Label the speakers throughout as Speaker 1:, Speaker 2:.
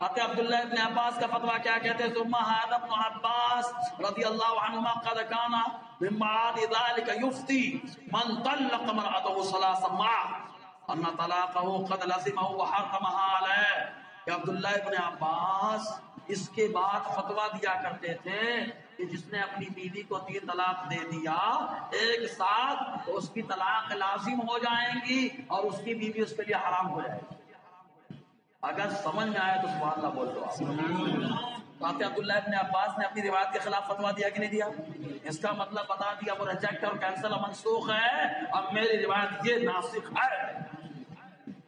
Speaker 1: حضرت عبداللہ ابن عباس کا فتویٰ کیا کہتے ہیں؟ ثم هذا ابن عباس رضی اللہ عنہما قد كان من بعد ذلك يفتي من طلق امرأته ثلاثا معه ان طلاقه قد لزمه وحرمها عليه. کہ عبداللہ ابن عباس اس کے بعد فتویٰ دیا کرتے تھے کہ جس نے اپنی بیوی کو 3 طلاق دے دیا ایک ساتھ تو اس کی طلاق لازم ہو جائیں گی اور اس کی بیوی اس کے لیے حرام ہو جائے گی. اگر سمجھ میں آئے تو سبحان اللہ بول دو. حضرت عبداللہ ابن عباس نے اپنی روایت کے خلاف فتویٰ دیا کہ نہیں دیا؟ اس کا مطلب بتا دیا وہ ریجیکٹ اور کینسل اور منسوخ ہے اور میری روایت یہ ناسخ ہے.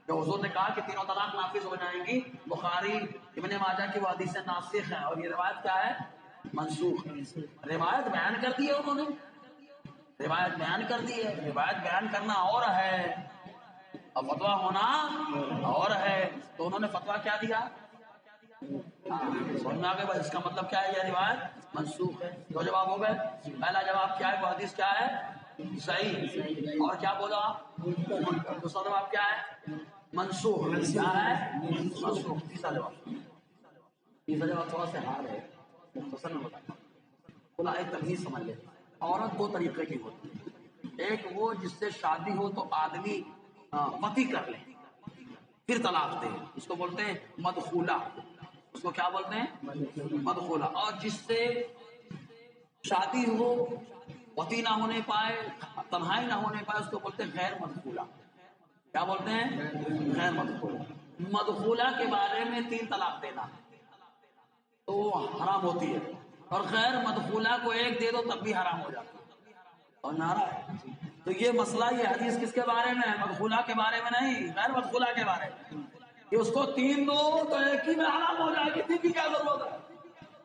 Speaker 1: جو حضور نے کہا کہ 3 طلاق نافذ ہو جائیں گی، بخاری ابن ماجہ کی وہ حدیث ناسخ ہیں اور یہ روایت کیا ہے؟ منسوخ. روایت بیان کر دی ہے انہوں نے، روایت بیان کر دی ہے. روایت بیان کرنا اور ہے اور فتویٰ ہونا اور ہے. تو انہوں نے فتویٰ کیا دیا؟ سمجھ میں آ گئے بھائی اس کا مطلب کیا ہے؟ یہ روایت منسوخ ہے. 2 جواب ہو گئے. پہلا جواب کیا ہے؟ وہ حدیث کیا ہے؟ صحیح. اور کیا بولا؟ دوسرا جواب کیا ہے؟ منسوخ. کیا ہے؟ منسوخ. تیسرا جواب تھوڑا سا ہارڈ ہے، مختصر میں بتایا. بولا ایک تمیز سمجھ لے. عورت 2 طریقے کی ہوتی ہے. ایک وہ جس سے شادی ہو تو آدمی وطی کر لے پھر طلاق دے، اس کو بولتے ہیں مدخولہ. اس کو کیا بولتے ہیں؟ مدخولہ. اور جس سے شادی ہو وطی نہ ہونے پائے، تنہائی نہ ہونے پائے، اس کو بولتے ہیں غیر مدخولہ. کیا بولتے ہیں؟ غیر مدخولہ. مدخولہ کے بارے میں 3 طلاق دینا تو حرام ہوتی ہے اور غیر مدخولہ کو 1 دے دو تب بھی حرام ہو جاتا ہے. اور نعرہ ہے. تو یہ مسئلہ، یہ حدیث کس کے بارے میں ہے؟ مدخولہ کے بارے میں نہیں، غیر مدخولہ کے بارے میں. کہ اس کو 3 دو تو 1 ہی میں حرام ہو جائے گی، 3 کی کیا ضرورت ہے؟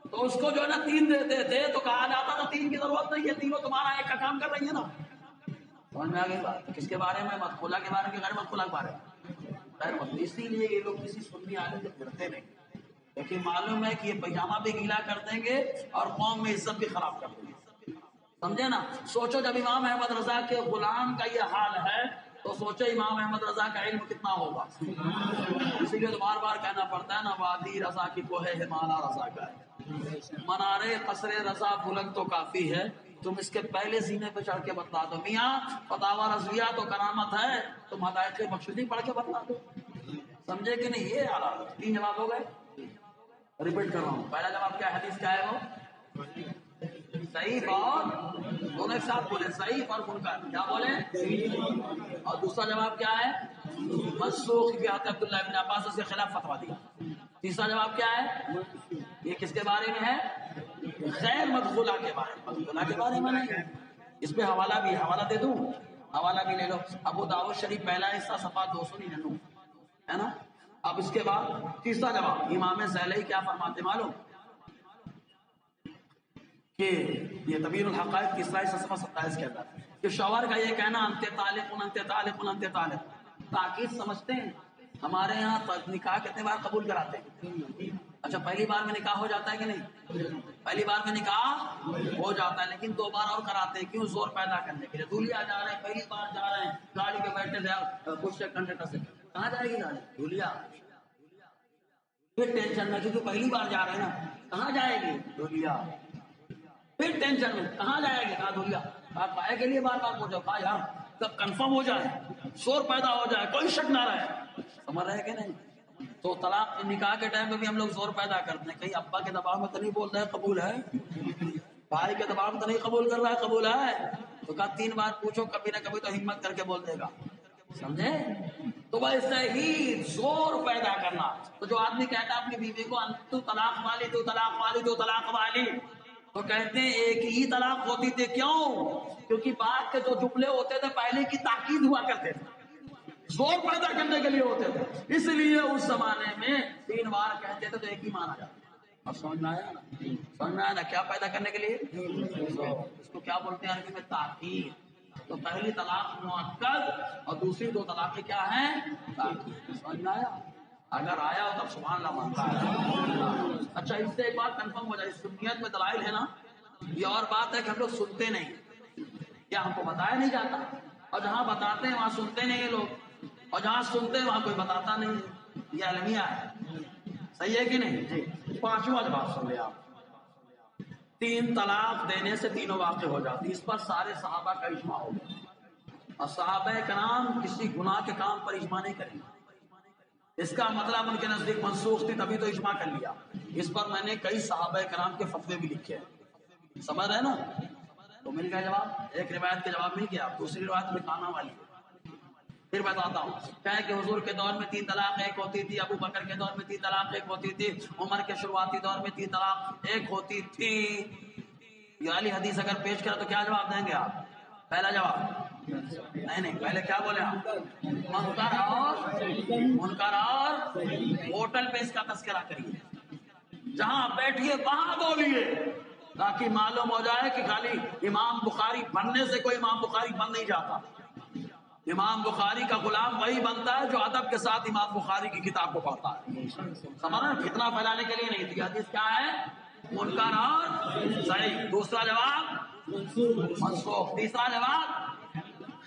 Speaker 1: تو اس کو جو ہے نا 3 دیتے تھے تو کہا جاتا تھا 3 کی ضرورت نہیں ہے، تینوں تمہارا ایک کا کام کر رہی ہے نا. سمجھ میں آ گئی بات؟ کس کے بارے میں؟ مدخولہ کے بارے میں، غیر مدخولہ کے بارے میں؟ غیر مدخولہ. اسی لیے یہ لوگ کسی سنی عالم سے پھرتے نہیں، لیکن معلوم ہے کہ یہ پیجامہ بھی گیلا کر دیں گے اور قوم میں عزت بھی خراب کر دیں گے. سمجھے نا؟ سوچو جب امام احمد رضا کے غلام کا یہ حال ہے تو سوچو امام احمد رضا کا علم کتنا ہوگا. اسی لیے تو بار بار کہنا پڑتا ہے نا، وادی رضا کی کوہ ہمالا رضا کا ہے، منارے قصر رضا بلند تو کافی ہے، تم اس کے پہلے سینے پہ چڑھ کے بتلا دو. میاں فتاوی رضویہ تو کرامت ہے، تم ہدایت مقصودی پڑھ کے بتلا دو. سمجھے کہ نہیں؟ یہ حالات. 3 جواب ہو گئے. ریپیٹ کر رہا ہوں. پہلا جواب کیا حدیث کیا ہے؟ وہ صحیح اور دونوں ایک ساتھ بولے، صحیح اور منکر. کیا بولے؟ اور دوسرا جواب کیا ہے؟ منسوخ. کہ حضرت عبداللہ ابن عباس اس کے خلاف فتویٰ دیا. تیسرا جواب کیا ہے؟ یہ کس کے بارے میں ہے؟ غیر مدخولہ کے بارے میں. مدخولہ کے بارے میں نہیں. اس پہ حوالہ بھی، حوالہ دے دوں؟ حوالہ بھی لے لو. ابو داؤد شریف پہلا حصہ صفحہ 299 ہے نا. اب اس کے بعد تیسرا جواب امام زیلعی کیا فرماتے معلوم؟ کہ یہ تبیین الحقائق تیسرا حصہ صفحہ 27 کے اندر کہ شوہر کا یہ کہنا انت طالق انت طالق انت طالق، تاکید سمجھتے ہیں. ہمارے یہاں نکاح کتنے بار قبول کراتے ہیں؟ اچھا پہلی بار میں نکاح ہو جاتا ہے کہ نہیں؟ پہلی بار میں نکاح ہو جاتا ہے، لیکن 2 بار اور کراتے ہیں. کیوں؟ زور پیدا کرنے کے لیے. دولیا جا رہے ہیں، پہلی بار جا رہے ہیں، گاڑی پہ بیٹھے تھے کچھ کنڈکٹر سے، کہاں جائے گی گاڑی؟ دولیا. پھر ٹینشن میں، کیونکہ پہلی بار جا رہے ہیں نا، کہاں جائے گی؟ دولیا. پھر ٹینشن میں، کہاں جائے گی؟ کہاں؟ دولیا. آپ پائے کے لیے بار بار پوچھو، کہا یار سب کنفرم ہو جائے، شور پیدا ہو جائے، کوئی شک نہ رہے. سمجھ رہے کہ نہیں؟ تو طلاق نکاح کے ٹائم پہ بھی ہم لوگ زور پیدا کرتے ہیں. کہیں ابا کے دباؤ میں تو نہیں بول رہے قبول ہے، بھائی کے دباؤ میں تو نہیں قبول کر رہا ہے قبول ہے. تو کہا 3 بار پوچھو، کبھی نہ کبھی تو ہمت کر کے بول دے گا. سمجھے؟ تو ویسے ہی زور پیدا کرنا. تو جو آدمی کہتا ہے اپنی بیوی کو تو طلاق والی تو طلاق والی تو طلاق والی، تو کہتے ہیں ایک ہی طلاق ہوتی تھی. کیوں؟ کیونکہ بات کے جو جملے ہوتے تھے پہلے کی تاکید ہوا کرتے تھے، زور پیدا کرنے کے لیے ہوتے تھے. اس لیے اس زمانے میں 3 بار کہتے تھے تو ایک ہی مانا جاتا. اب سمجھ میں آیا نا؟ سمجھ میں آیا نا؟ کیا پیدا کرنے کے لیے؟ اس کو کیا بولتے ہیں عربی میں؟ تاکید. تو پہلی طلاق مؤکد اور دوسری 2 طلاقیں کیا ہیں؟ تاکید. سمجھ میں آیا؟ اگر آیا ہو تب سبحان اللہ مانتا ہے. اچھا اس سے ایک بات کنفرم ہو جائے، سنیت میں دلائل ہے نا. یہ اور بات ہے کہ ہم لوگ سنتے نہیں، کیا ہم کو بتایا نہیں جاتا؟ اور جہاں بتاتے ہیں وہاں سنتے نہیں ہیں لوگ، اور جہاں سنتے ہیں وہاں کوئی بتاتا نہیں. یہ المیہ ہے. صحیح ہے کہ نہیں؟ جی 5واں جواب سن لیں آپ. 3 طلاق دینے سے تینوں واقع ہو جاتی. اس پر سارے صحابہ کا اجماع ہو گیا اور صحابہ کرام کسی گناہ کے کام پر اجماع نہیں کریں گے. اس کا مطلب ان کے نزدیک منسوخ تھی تبھی تو اجماع کر لیا. اس پر میں نے کئی صحابہ کرام کے فتوے بھی لکھے ہیں. سمجھ رہے نا؟ تو مل گیا جواب. ایک روایت کے جواب مل گیا. دوسری روایت میں کانا والی پھر بتاتا ہوں. کہا کہ حضور کے دور میں 3 طلاق ایک ہوتی تھی, ابو بکر کے دور میں 3 طلاق ایک ہوتی تھی, عمر کے شروعاتی دور میں 3 طلاق ایک ہوتی تھی. یہ والی حدیث اگر پیش کرے تو کیا جواب دیں گے آپ؟ پہلا جواب نہیں پہلے کیا بولے آپ؟ منکر اور ہوٹل پہ اس کا تذکرہ کریے, جہاں بیٹھیے وہاں بولیے, تاکہ معلوم ہو جائے کہ خالی امام بخاری بننے سے کوئی امام بخاری بن نہیں جاتا. امام بخاری کا غلام وہی بنتا ہے جو ادب کے ساتھ امام بخاری کی کتاب کو پڑھتا ہے. سمجھنا, فتنہ پھیلانے کے لیے نہیں. حدیث کیا ہے؟ منکر اور صحیح. دوسرا جواب منسوخ. تیسرا جواب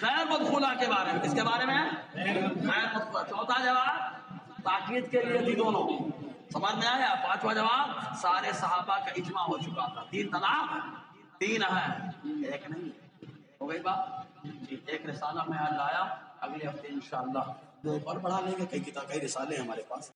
Speaker 1: غیر مدخولہ کے بارے میں. کس کے بارے میں؟ غیر مدخولہ. چوتھا جواب تاکید کے لیے تھی دونوں. سمجھ میں آیا؟ 5واں جواب سارے صحابہ کا اجماع ہو چکا تھا. 3 طلاق 3 ہیں, ایک نہیں. ہو گئی بات. ایک رسالہ میں آج لایا, اگلے ہفتے انشاءاللہ 2 اور پڑھا لیں گے. کئی رسالے ہیں ہمارے پاس.